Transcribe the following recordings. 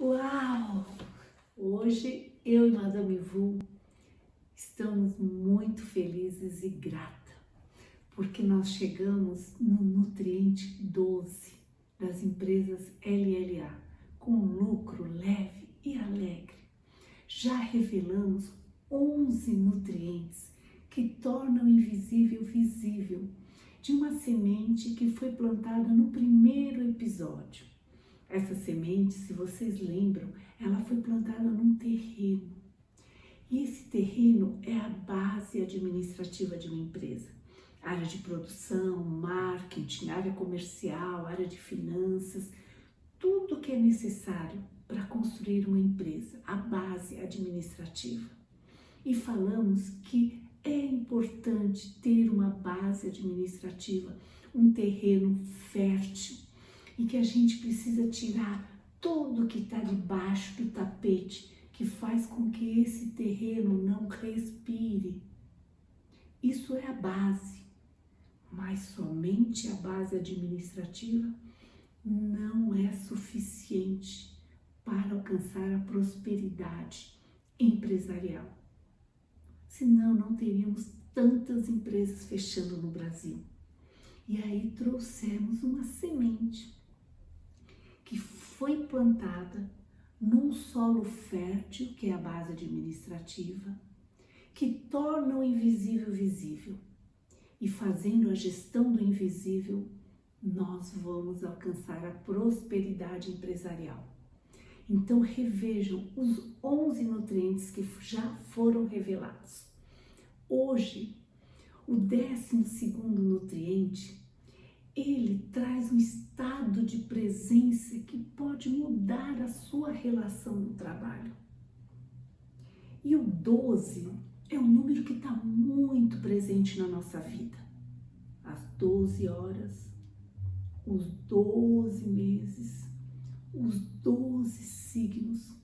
Uau! Hoje eu e Madame Vu estamos muito felizes e grata, porque nós chegamos no nutriente 12 das empresas LLA, com lucro leve e alegre. Já revelamos 11 nutrientes que tornam invisível visível, de uma semente que foi plantada no primeiro episódio. Essa semente, se vocês lembram, ela foi plantada num terreno. E esse terreno é a base administrativa de uma empresa. Área de produção, marketing, área comercial, área de finanças, tudo que é necessário para construir uma empresa, a base administrativa. E falamos que é importante ter uma base administrativa, um terreno fértil, e que a gente precisa tirar tudo que está debaixo do tapete, que faz com que esse terreno não respire. Isso é a base, mas somente a base administrativa não é suficiente para alcançar a prosperidade empresarial. Senão não teríamos tantas empresas fechando no Brasil. E aí trouxemos uma semente que foi plantada num solo fértil, que é a base administrativa, que torna o invisível visível. E fazendo a gestão do invisível, nós vamos alcançar a prosperidade empresarial. Então revejam os 11 nutrientes que já foram revelados. Hoje, o 12º nutriente, ele traz um estado de presença que pode mudar a sua relação no trabalho. E o 12 é um número que está muito presente na nossa vida. As 12 horas, os 12 meses, os 12 signos.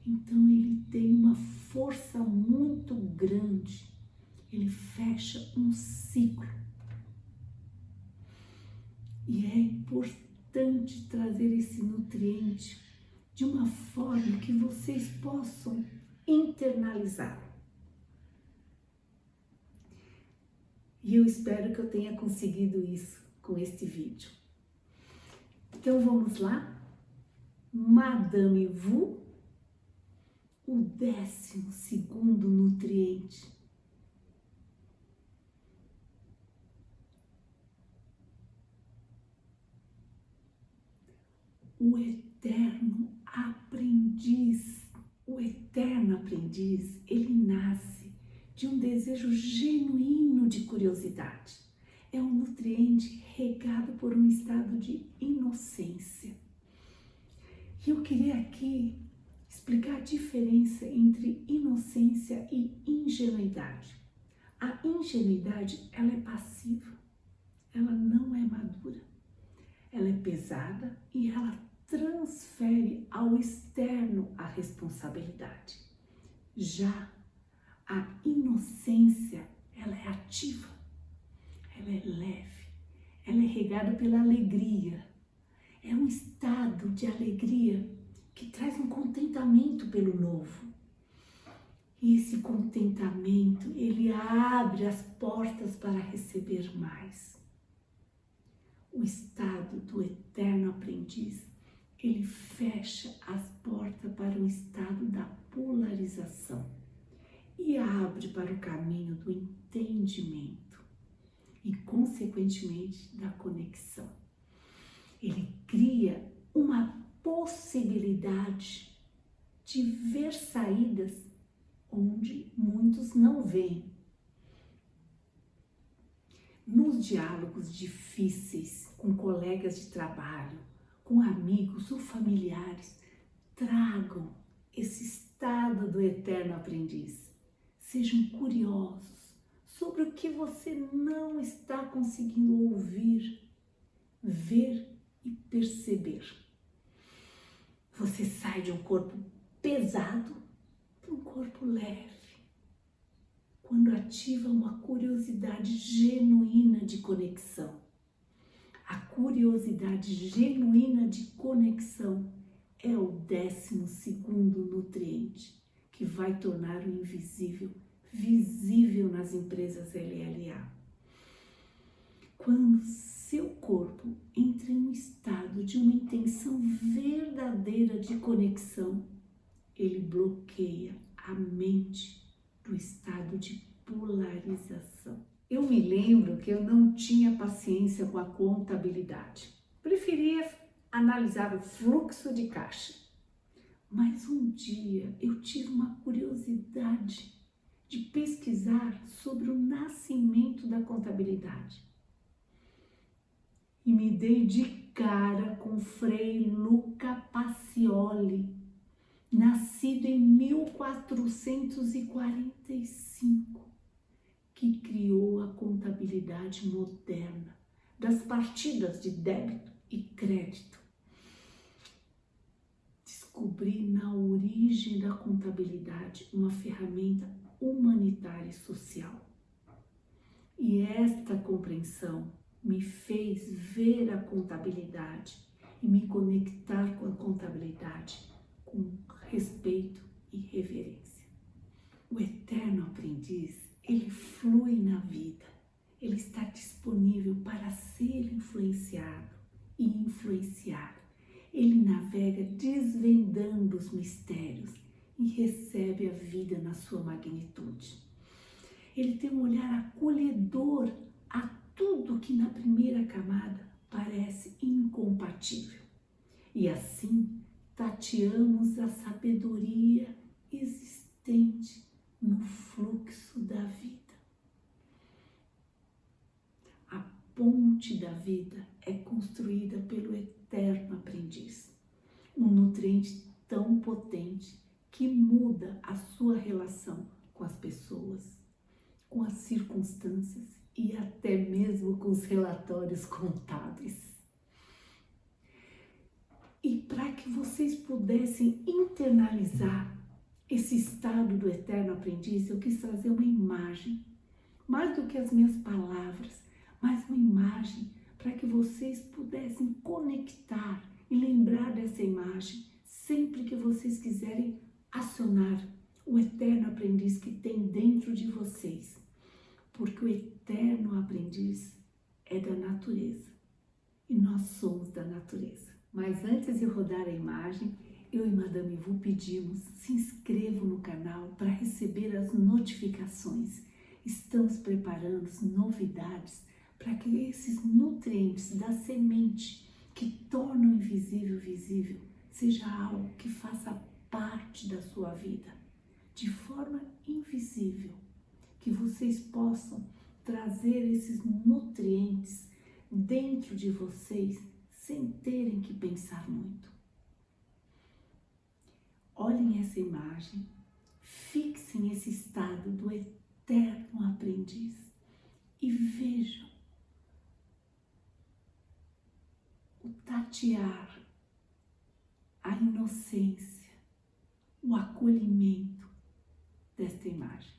Então ele tem uma força muito grande. Ele fecha um ciclo. E é importante trazer esse nutriente de uma forma que vocês possam internalizar. E eu espero que eu tenha conseguido isso com este vídeo. Então vamos lá? Madame Vu, o 12º nutriente. O eterno aprendiz. O eterno aprendiz, ele nasce de um desejo genuíno de curiosidade. É um nutriente regado por um estado de inocência. E eu queria aqui explicar a diferença entre inocência e ingenuidade. A ingenuidade, ela é passiva, ela não é madura. Ela é pesada e ela transfere ao externo a responsabilidade. Já a inocência, ela é ativa, ela é leve, ela é regada pela alegria. É um estado de alegria que traz um contentamento pelo novo. E esse contentamento, ele abre as portas para receber mais. O estado do eterno aprendiz, ele fecha as portas para o estado da polarização e abre para o caminho do entendimento e, consequentemente, da conexão. Ele cria uma possibilidade de ver saídas onde muitos não veem. Nos diálogos difíceis com colegas de trabalho, com amigos ou familiares, tragam esse estado do eterno aprendiz. Sejam curiosos sobre o que você não está conseguindo ouvir, ver e perceber. Você sai de um corpo pesado para um corpo leve, quando ativa uma curiosidade genuína de conexão. A curiosidade genuína de conexão é o 12º nutriente, que vai tornar o invisível visível nas empresas LLA. Quando seu corpo entra em um estado de uma intenção verdadeira de conexão, ele bloqueia a mente do estado de polarização. Eu me lembro que eu não tinha paciência com a contabilidade. Preferia analisar o fluxo de caixa. Mas um dia eu tive uma curiosidade de pesquisar sobre o nascimento da contabilidade. E me dei de cara com Frei Luca Pacioli, nascido em 1445, que criou a contabilidade moderna das partidas de débito e crédito. Descobri na origem da contabilidade uma ferramenta humanitária e social. E esta compreensão me fez ver a contabilidade e me conectar com a contabilidade com respeito e reverência. O eterno aprendiz, ele flui na vida, ele está disponível para ser influenciado e influenciar. Ele navega desvendando os mistérios e recebe a vida na sua magnitude. Ele tem um olhar acolhedor a tudo que na primeira camada parece incompatível. E assim tateamos a sabedoria existente no fluxo da vida. A ponte da vida é construída pelo eterno aprendiz, um nutriente tão potente que muda a sua relação com as pessoas, com as circunstâncias e até mesmo com os relatórios contábeis. E para que vocês pudessem internalizar esse estado do eterno aprendiz, eu quis trazer uma imagem, mais do que as minhas palavras, mas uma imagem para que vocês pudessem conectar e lembrar dessa imagem sempre que vocês quiserem acionar o eterno aprendiz que tem dentro de vocês. Porque o eterno aprendiz é da natureza e nós somos da natureza. Mas antes de rodar a imagem, eu e Madame Vu pedimos, se inscrevam no canal para receber as notificações. Estamos preparando novidades para que esses nutrientes da semente que tornam o invisível visível seja algo que faça parte da sua vida, de forma invisível, que vocês possam trazer esses nutrientes dentro de vocês sem terem que pensar muito. Olhem essa imagem, fixem esse estado do eterno aprendiz e vejam o tatear, a inocência, o acolhimento desta imagem.